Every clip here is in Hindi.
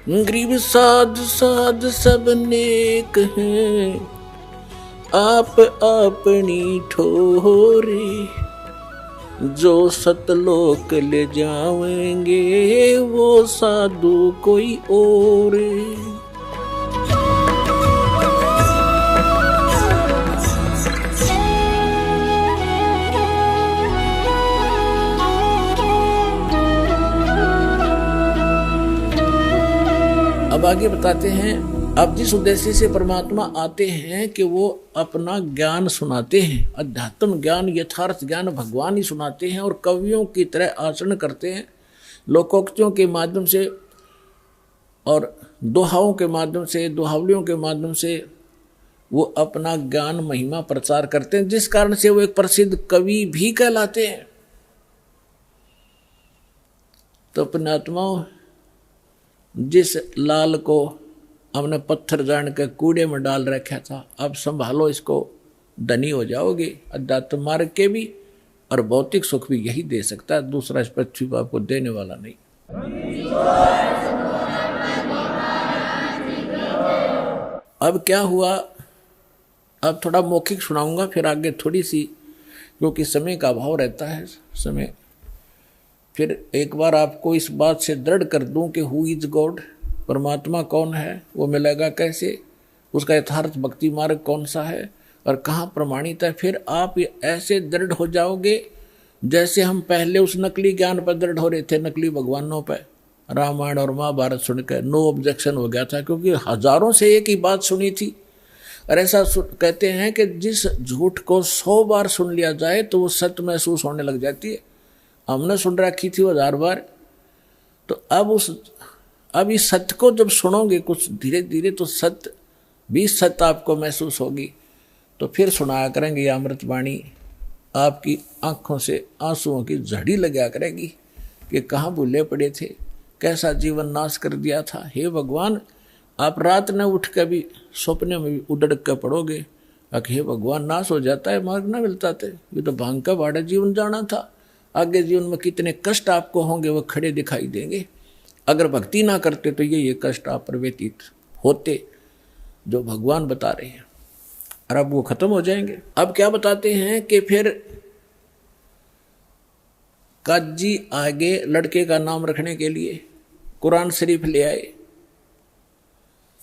गरीब साध साध सब नेक हैं, आप अपनी ठोरे, जो सतलोक ले जाएंगे वो साधु कोई और। अब आगे बताते हैं, अब जिस उद्देश्य से परमात्मा आते हैं कि वो अपना ज्ञान सुनाते हैं, अध्यात्म ज्ञान, यथार्थ ज्ञान भगवान ही सुनाते हैं, और कवियों की तरह आचरण करते हैं, लोकोक्तियों के माध्यम से और दोहाओं के माध्यम से, दोहावलियों के माध्यम से वो अपना ज्ञान महिमा प्रचार करते हैं, जिस कारण से वो एक प्रसिद्ध कवि भी कहलाते हैं। तो पुण्यात्माओं, जिस लाल को हमने पत्थर जान के कूड़े में डाल रखा था, अब संभालो इसको, धनी हो जाओगे अध्यात्म मार्ग के भी, और भौतिक सुख भी यही दे सकता है, दूसरा इस पृथ्वी पर आपको देने वाला नहीं। अब क्या हुआ, अब थोड़ा मौखिक सुनाऊंगा, फिर आगे थोड़ी सी, क्योंकि समय का अभाव रहता है, समय। फिर एक बार आपको इस बात से दृढ़ कर दूं कि हु इज गॉड, परमात्मा कौन है, वो मिलेगा कैसे, उसका यथार्थ भक्ति मार्ग कौन सा है और कहाँ प्रमाणित है। फिर आप ऐसे दृढ़ हो जाओगे जैसे हम पहले उस नकली ज्ञान पर दृढ़ हो रहे थे, नकली भगवानों पर। रामायण और महाभारत सुनकर नो ऑब्जेक्शन हो गया था, क्योंकि हजारों से एक ही बात सुनी थी। और ऐसा कहते हैं कि जिस झूठ को 100 बार सुन लिया जाए तो वो सत्य महसूस होने लग जाती है। हमने सुन रखी थी वो 1000 बार, तो अब इस सत्य को जब सुनोगे कुछ धीरे धीरे, तो सत्य भी सत्य आपको महसूस होगी। तो फिर सुनाया करेंगे ये अमृतवाणी, आपकी आंखों से आंसुओं की झड़ी लगा करेगी कि कहाँ भूले पड़े थे, कैसा जीवन नाश कर दिया था। हे भगवान, आप रात न उठ कर भी सपने में भी उड़क कर पड़ोगे, हे भगवान नाश हो जाता है, मार्ग ना मिलता थे, ये तो भांग का भाड़ा जीवन जाना था। आगे जीवन में कितने कष्ट आपको होंगे वो खड़े दिखाई देंगे। अगर भक्ति ना करते तो ये कष्ट आप पर व्यतीत होते जो भगवान बता रहे हैं, और अब वो खत्म हो जाएंगे। अब क्या बताते हैं कि फिर काजी आगे लड़के का नाम रखने के लिए कुरान शरीफ ले आए।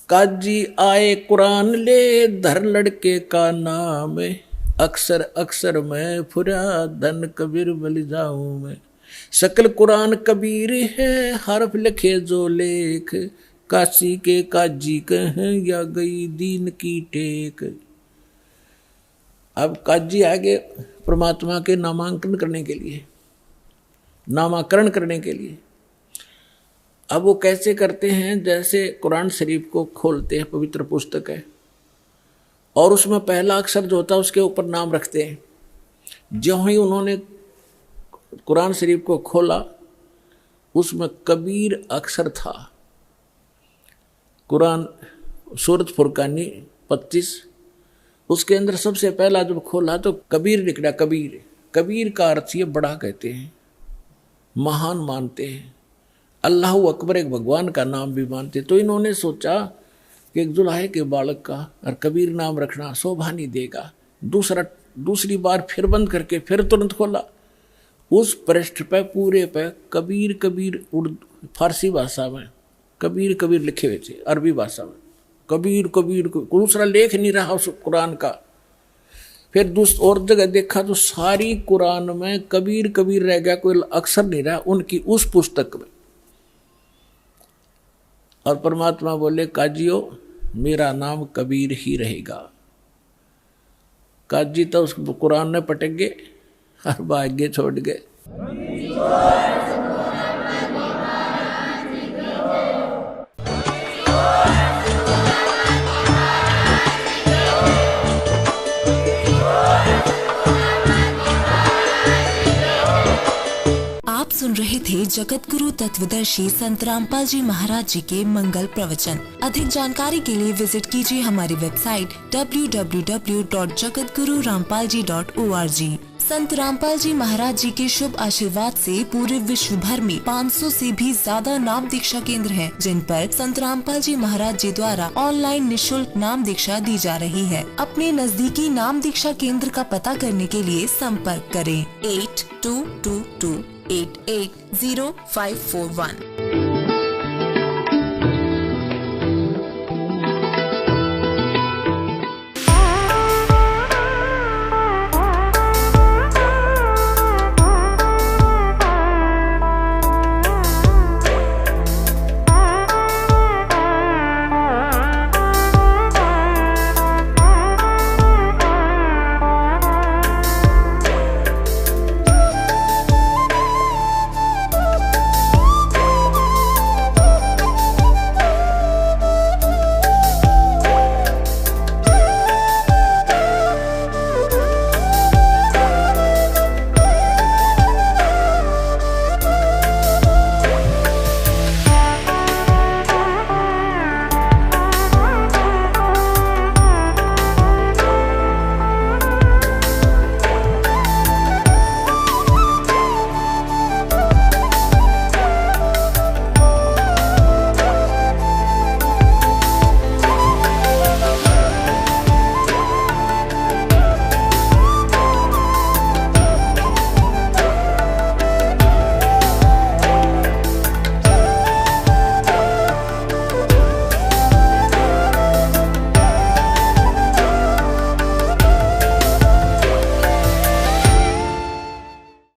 काजी आए कुरान ले, धर लड़के का नाम, अक्सर अक्सर मैं फुरा धन कबीर बल जाऊं मैं। सकल कुरान कबीर है, हरफ लिखे जो लेख, काशी के काजी कहें या गई दीन की टेक। अब काजी आगे परमात्मा के नामांकन करने के लिए, नामाकरण करने के लिए। अब वो कैसे करते हैं, जैसे कुरान शरीफ को खोलते हैं, पवित्र पुस्तक है, और उसमें पहला अक्षर जो होता है उसके ऊपर नाम रखते हैं। जो ही उन्होंने कुरान शरीफ को खोला, उसमें कबीर अक्षर था। कुरान सूरत फुरकानी 25, उसके अंदर सबसे पहला जब खोला तो कबीर निकला। कबीर, कबीर का अर्थ ये बड़ा कहते हैं, महान मानते हैं, अल्लाह अकबर एक भगवान का नाम भी मानते। तो इन्होंने सोचा कि एक जुल्हे के बालक का और कबीर नाम रखना शोभा नहीं देगा। दूसरी बार फिर बंद करके फिर तुरंत खोला, उस पृष्ठ पे पूरे पे कबीर कबीर उर्दू फारसी भाषा में कबीर कबीर लिखे हुए थे, अरबी भाषा में कबीर कबीर, दूसरा लेख नहीं रहा उस कुरान का। फिर और जगह देखा तो सारी कुरान में कबीर कबीर रह गया, कोई अक्षर नहीं रहा उनकी उस पुस्तक में। और परमात्मा बोले, काजियो मेरा नाम कबीर ही रहेगा। काजी तो उस कुरान में पटक गए और भाग्य छोड़ गए। आप सुन रहे थे जगत गुरु तत्वदर्शी संत रामपाल जी महाराज जी के मंगल प्रवचन। अधिक जानकारी के लिए विजिट कीजिए हमारी वेबसाइट www.jagatgururampalji.org। संत रामपाल जी महाराज जी के शुभ आशीर्वाद से पूरे विश्व भर में 500 से भी ज्यादा नाम दीक्षा केंद्र हैं, जिन पर संत रामपाल जी महाराज जी द्वारा ऑनलाइन निशुल्क नाम दीक्षा दी जा रही है। अपने नजदीकी नाम दीक्षा केंद्र का पता करने के लिए संपर्क करें 8222880541।